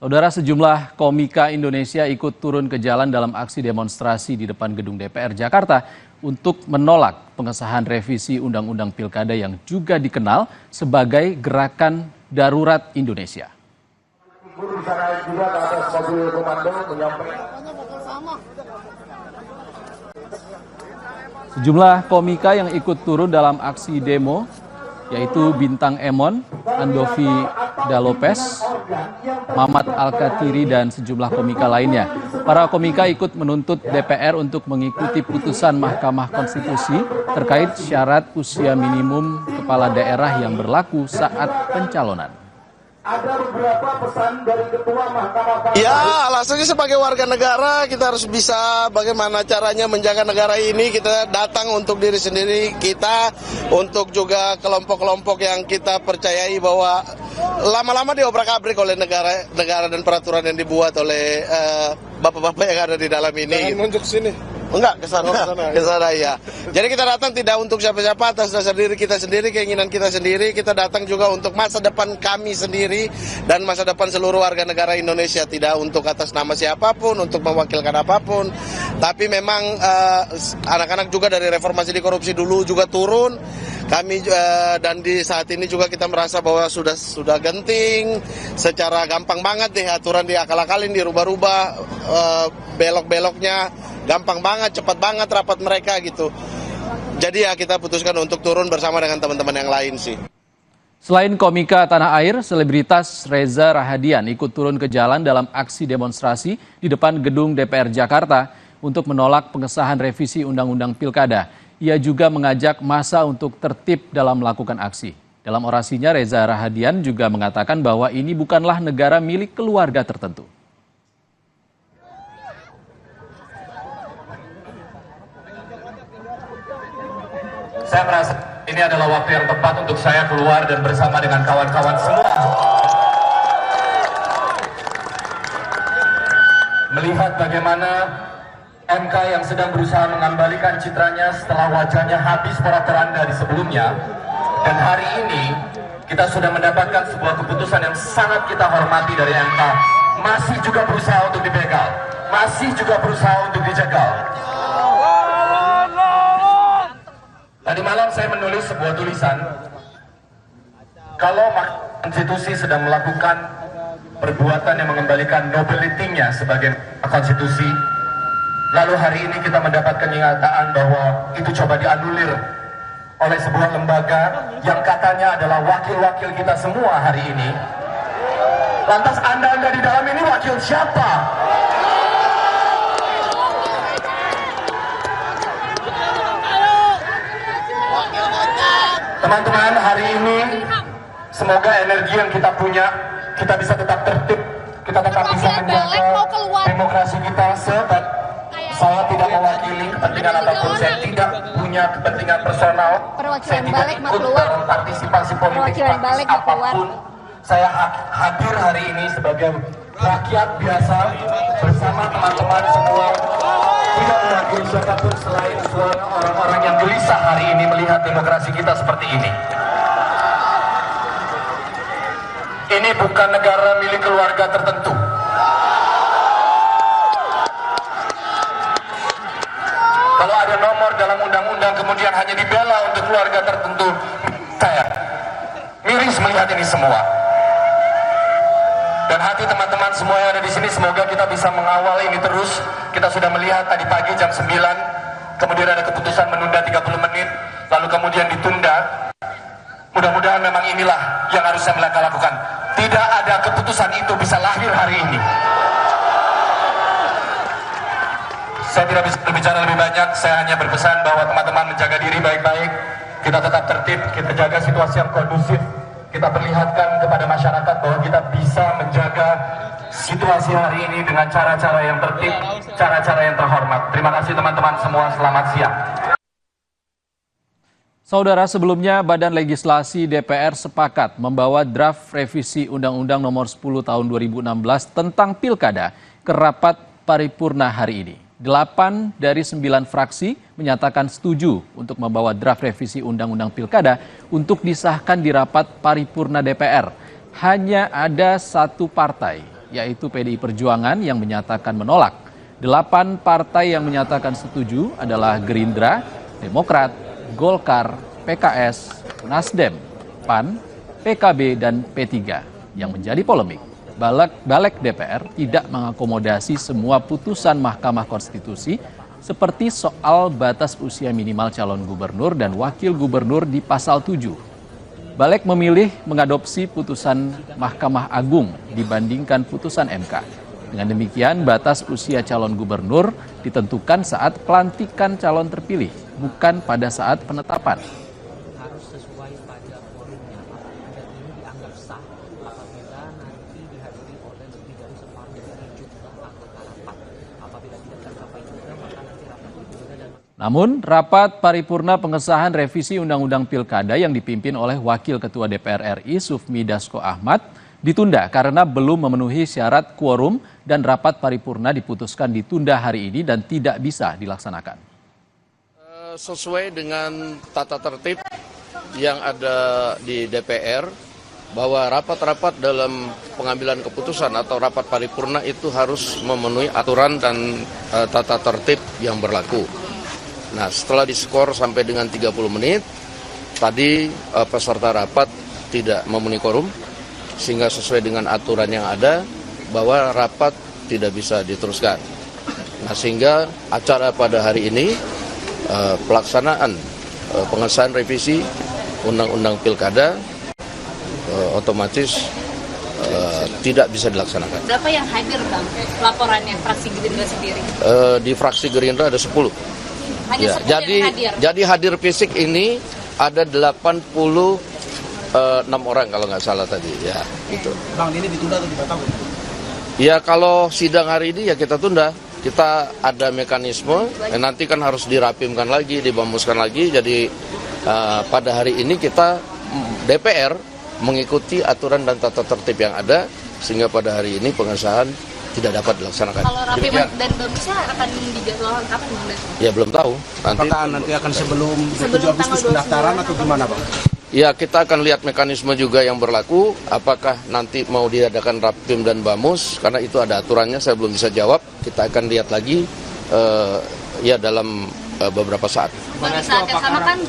Saudara, sejumlah komika Indonesia ikut turun ke jalan dalam aksi demonstrasi di depan gedung DPR Jakarta untuk menolak pengesahan revisi Undang-Undang Pilkada yang juga dikenal sebagai Gerakan Darurat Indonesia. Sejumlah komika yang ikut turun dalam aksi demo yaitu Bintang Emon, Andovi Dalopes, Mamat Alkatiri, dan sejumlah komika lainnya. Para komika ikut menuntut DPR untuk mengikuti putusan Mahkamah Konstitusi terkait syarat usia minimum kepala daerah yang berlaku saat pencalonan. Ada beberapa pesan dari Ketua Mahkamah. Ya, alasannya sebagai warga negara kita harus bisa bagaimana caranya menjaga negara ini. Kita datang untuk diri sendiri kita, untuk juga kelompok-kelompok yang kita percayai bahwa lama-lama diobrak-abrik oleh negara dan peraturan yang dibuat oleh bapak-bapak yang ada di dalam ini. Jangan nunjuk sini. Enggak, ke sana ya. Jadi kita datang tidak untuk siapa-siapa, atas dasar diri kita sendiri, keinginan kita sendiri. Kita datang juga untuk masa depan kami sendiri dan masa depan seluruh warga negara Indonesia. Tidak untuk atas nama siapapun, untuk mewakilkan apapun. Tapi memang anak-anak juga dari reformasi di korupsi dulu juga turun. Kami dan di saat ini juga kita merasa bahwa sudah genting, secara gampang banget deh aturan diakal-akalin, dirubah-rubah, belok-beloknya gampang banget, cepat banget rapat mereka gitu. Jadi ya kita putuskan untuk turun bersama dengan teman-teman yang lain sih. Selain komika tanah air, selebritas Reza Rahadian ikut turun ke jalan dalam aksi demonstrasi di depan gedung DPR Jakarta untuk menolak pengesahan revisi Undang-Undang Pilkada. Ia juga mengajak massa untuk tertib dalam melakukan aksi. Dalam orasinya, Reza Rahadian juga mengatakan bahwa ini bukanlah negara milik keluarga tertentu. Saya merasa ini adalah waktu yang tepat untuk saya keluar dan bersama dengan kawan-kawan semua melihat bagaimana MK yang sedang berusaha mengembalikan citranya setelah wajahnya habis porak-poranda di sebelumnya, dan hari ini kita sudah mendapatkan sebuah keputusan yang sangat kita hormati dari MK, masih juga berusaha untuk dibegal, masih juga berusaha untuk dijegal. Tadi malam saya menulis sebuah tulisan, kalau konstitusi sedang melakukan perbuatan yang mengembalikan nobility-nya sebagai konstitusi, lalu hari ini kita mendapatkan kenyataan bahwa itu coba dianulir oleh sebuah lembaga yang katanya adalah wakil-wakil kita semua hari ini. Lantas Anda di dalam ini wakil siapa? Teman-teman, hari ini semoga energi yang kita punya, kita bisa tetap tertib, kita tetap bisa menjaga demokrasi kita. Sebab saya tidak mewakili kepentingan apapun, saya tidak punya kepentingan personal, saya tidak ikut dalam partisipasi politik praktis apapun. Saya hadir hari ini sebagai rakyat biasa bersama teman-teman semua, tidak mewakili siapapun selain suara orang-orang yang gelisah hari ini melihat demokrasi kita seperti ini. Ini bukan negara milik keluarga tertentu. Kalau ada nomor dalam undang-undang kemudian hanya dibela untuk keluarga tertentu, saya miris melihat ini semua. Dan hati teman-teman semua yang ada di sini, semoga kita bisa mengawal ini terus. Kita sudah melihat tadi pagi jam 9, kemudian ada keputusan menunda 30 menit, lalu kemudian ditunda. Mudah-mudahan memang inilah yang harusnya mereka lakukan. Tidak ada keputusan itu bisa lahir hari ini. Saya tidak bisa berbicara lebih banyak, saya hanya berpesan bahwa teman-teman menjaga diri baik-baik, kita tetap tertib, kita jaga situasi yang kondusif. Kita perlihatkan kepada masyarakat bahwa kita bisa menjaga situasi hari ini dengan cara-cara yang tertib, cara-cara yang terhormat. Terima kasih teman-teman semua, selamat siang. Saudara, sebelumnya Badan Legislasi DPR sepakat membawa draft revisi Undang-Undang Nomor 10 Tahun 2016 tentang Pilkada ke rapat paripurna hari ini. 8 dari 9 fraksi menyatakan setuju untuk membawa draft revisi Undang-Undang Pilkada untuk disahkan di rapat paripurna DPR. Hanya ada satu partai yaitu PDI Perjuangan yang menyatakan menolak. 8 partai yang menyatakan setuju adalah Gerindra, Demokrat, Golkar, PKS, Nasdem, PAN, PKB, dan P3. Yang menjadi polemik, Balik DPR tidak mengakomodasi semua putusan Mahkamah Konstitusi seperti soal batas usia minimal calon gubernur dan wakil gubernur di pasal 7. Balik memilih mengadopsi putusan Mahkamah Agung dibandingkan putusan MK. Dengan demikian, batas usia calon gubernur ditentukan saat pelantikan calon terpilih, bukan pada saat penetapan. Harus sesuai pada forumnya. Dan ini dianggap sah apabila nanti dihadiri oleh lebih dari separuh dari jumlah anggota rapat. Apabila tidak tercapai juga, maka nanti rapat ditunda dan Namun, rapat paripurna pengesahan revisi Undang-Undang Pilkada yang dipimpin oleh Wakil Ketua DPR RI Sufmi Dasko Ahmad ditunda karena belum memenuhi syarat quorum dan rapat paripurna diputuskan ditunda hari ini dan tidak bisa dilaksanakan. Sesuai dengan tata tertib yang ada di DPR, bahwa rapat-rapat dalam pengambilan keputusan atau rapat paripurna itu harus memenuhi aturan dan tata tertib yang berlaku. Nah, setelah diskor sampai dengan 30 menit, tadi peserta rapat tidak memenuhi quorum, sehingga sesuai dengan aturan yang ada, bahwa rapat tidak bisa diteruskan. Nah, sehingga acara pada hari ini, pelaksanaan pengesahan revisi Undang-Undang Pilkada otomatis tidak bisa dilaksanakan. Berapa yang hadir, Bang, laporannya fraksi Gerindra sendiri? Di fraksi Gerindra ada 10. Hanya 10 yang hadir? Jadi hadir fisik ini ada 86 orang kalau nggak salah tadi. Ya, gitu. Bang, ini ditunda atau dibatalkan? Ya, kalau sidang hari ini ya kita tunda. Kita ada mekanisme, nanti kan harus dirapimkan lagi, dibamuskan lagi. Jadi pada hari ini kita DPR mengikuti aturan dan tata tertib yang ada, sehingga pada hari ini pengesahan tidak dapat dilaksanakan. Kalau rapim dan bamusnya akan dijadwalkan kapan, Bang? Ya belum tahu. Apakah nanti akan sebelum 7 Agustus pendaftaran atau gimana, Bang? Ya, kita akan lihat mekanisme juga yang berlaku, apakah nanti mau diadakan rapim dan bamus, karena itu ada aturannya, saya belum bisa jawab. Kita akan lihat lagi ya dalam beberapa saat. Pada saat yang sama kan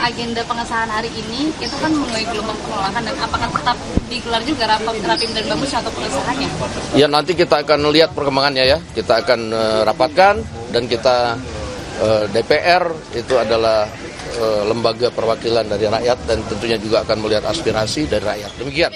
agenda pengesahan hari ini itu kan mulai gelombang penolakan, dan apakah tetap digelar juga rapim dan bamus atau pengesahannya? Ya, nanti kita akan lihat perkembangannya ya. Kita akan rapatkan, dan kita DPR itu adalah lembaga perwakilan dari rakyat, dan tentunya juga akan melihat aspirasi dari rakyat. Demikian.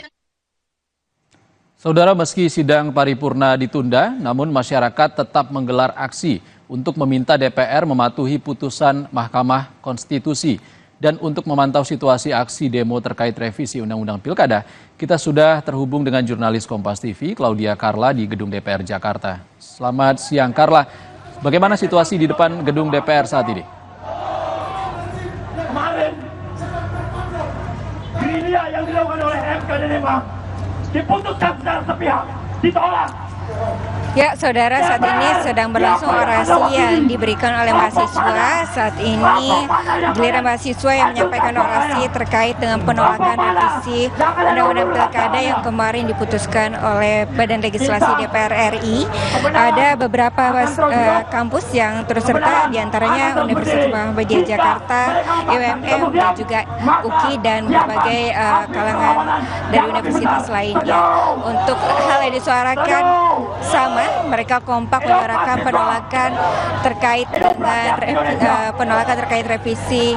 Saudara, meski sidang paripurna ditunda, namun masyarakat tetap menggelar aksi untuk meminta DPR mematuhi putusan Mahkamah Konstitusi. Dan untuk memantau situasi aksi demo terkait revisi Undang-Undang Pilkada, kita sudah terhubung dengan jurnalis Kompas TV, Claudia Carla di Gedung DPR Jakarta. Selamat siang, Carla. Bagaimana situasi di depan Gedung DPR saat ini? Kemarin, gerilya yang dilakukan oleh MK dan MA diputuskan secara sepihak, ditolak. Ya, saudara, saat ini sedang berlangsung orasi yang diberikan oleh mahasiswa. Saat ini giliran mahasiswa yang menyampaikan orasi terkait dengan penolakan revisi Undang-Undang Pilkada yang kemarin diputuskan oleh Badan Legislasi DPR RI. Ada beberapa kampus yang turut serta, diantaranya Universitas Muhammadiyah Jakarta, UMM, dan juga UKI, dan berbagai kalangan dari universitas lainnya. Untuk hal yang disuarakan sama, mereka kompak menyuarakan penolakan terkait dengan revisi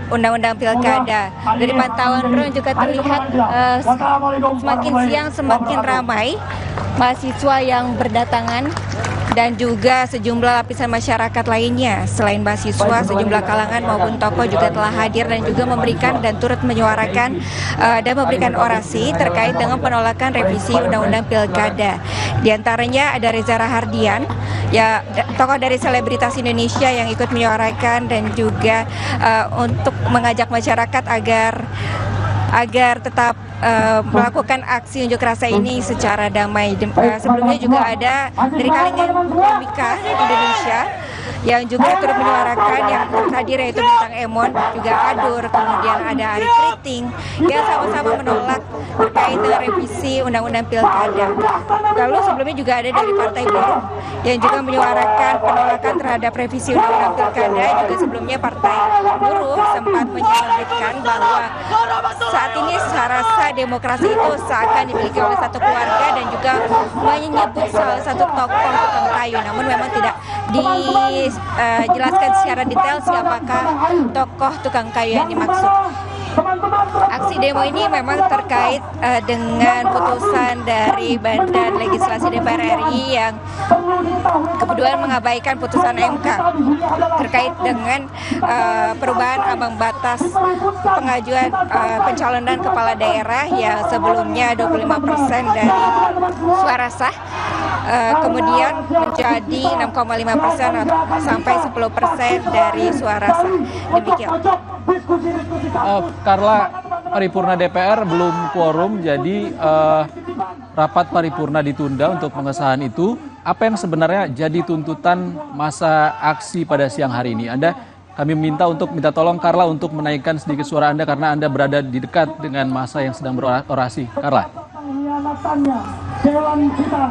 Undang-Undang Pilkada. Dari pantauan drone juga terlihat semakin siang semakin ramai mahasiswa yang berdatangan, dan juga sejumlah lapisan masyarakat lainnya. Selain mahasiswa, sejumlah kalangan maupun tokoh juga telah hadir dan juga memberikan dan turut menyuarakan dan memberikan orasi terkait dengan penolakan revisi Undang-Undang Pilkada. Di antaranya ada Reza Rahardian, ya, tokoh dari selebritas Indonesia yang ikut menyuarakan dan juga untuk mengajak masyarakat agar tetap melakukan aksi unjuk rasa ini secara damai. Sebelumnya juga ada dari kalangan komika Indonesia yang juga turut menyuarakan yang hadir yaitu Bintang Emon, juga Adur, kemudian ada Ari Kriting yang sama-sama menolak terkait dengan revisi Undang-Undang Pilkada. Lalu sebelumnya juga ada dari Partai Buruh yang juga menyuarakan penolakan terhadap revisi Undang-Undang Pilkada. Juga sebelumnya Partai Buruh sempat menyebutkan bahwa saat ini rasa demokrasi itu seakan dimiliki oleh satu keluarga dan juga menyebut salah satu tokoh tukang kayu. Namun memang tidak dijelaskan secara detail siapakah tokoh tukang kayu yang dimaksud. Aksi demo ini memang terkait dengan putusan dari Badan Legislasi DPR RI yang kemudian mengabaikan putusan MK terkait dengan perubahan ambang batas pengajuan pencalonan kepala daerah yang sebelumnya 25% dari suara sah kemudian menjadi 6,5% sampai 10% dari suara sah. Demikian. Carla, paripurna DPR belum quorum, jadi rapat paripurna ditunda untuk pengesahan itu. Apa yang sebenarnya jadi tuntutan masa aksi pada siang hari ini? Kami minta tolong Carla untuk menaikkan sedikit suara Anda karena Anda berada di dekat dengan masa yang sedang berorasi. Carla. Pengkhianatannya, Dewan kita,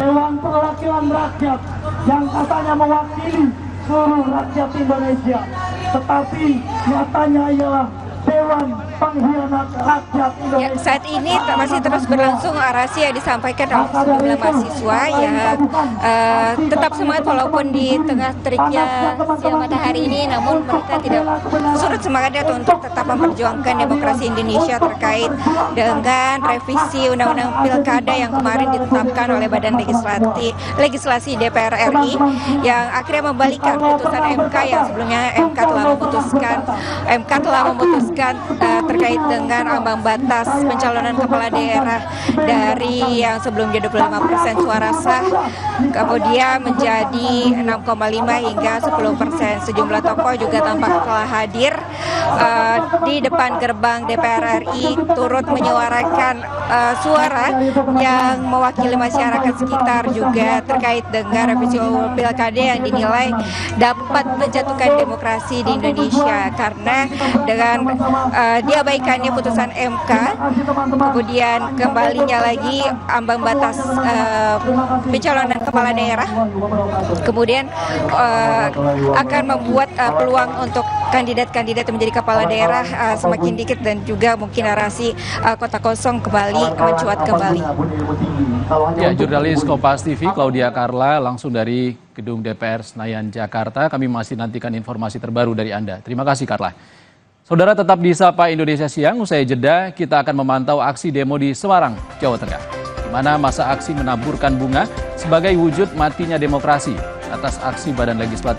Dewan Perwakilan Rakyat yang katanya mewakili seluruh rakyat Indonesia, tetapi nyatanya ialah Dewan Pengkhianat Rakyat Indonesia. Ya, saat ini masih terus berlangsung orasi yang disampaikan oleh sejumlah mahasiswa yang tetap semangat walaupun di tengah teriknya siang matahari ini, namun mereka tidak surut semangatnya untuk tetap memperjuangkan demokrasi Indonesia terkait dengan revisi Undang-Undang Pilkada yang kemarin ditetapkan oleh Badan Legislasi DPR RI yang akhirnya membalikan putusan MK yang sebelumnya MK telah memutuskan terkait dengan ambang batas pencalonan kepala daerah dari yang sebelumnya 25% suara sah kemudian menjadi 6,5 hingga 10%. Sejumlah tokoh juga tampak telah hadir di depan gerbang DPR RI turut menyuarakan suara yang mewakili masyarakat sekitar juga terkait dengan revisi pilkada yang dinilai dapat menjatuhkan demokrasi di Indonesia karena dengan diabaikannya putusan MK, kemudian kembalinya lagi ambang batas pencalonan kepala daerah, kemudian akan membuat peluang untuk kandidat-kandidat menjadi kepala daerah semakin dikit dan juga mungkin narasi kota kosong kembali mencuat kembali. Ya, jurnalis Kompas TV Claudia Carla langsung dari Gedung DPR Senayan, Jakarta. Kami masih nantikan informasi terbaru dari Anda. Terima kasih Carla. Saudara, tetap di Sapa Indonesia Siang, usai jeda kita akan memantau aksi demo di Semarang, Jawa Tengah, di mana masa aksi menaburkan bunga sebagai wujud matinya demokrasi atas aksi Badan Legislasi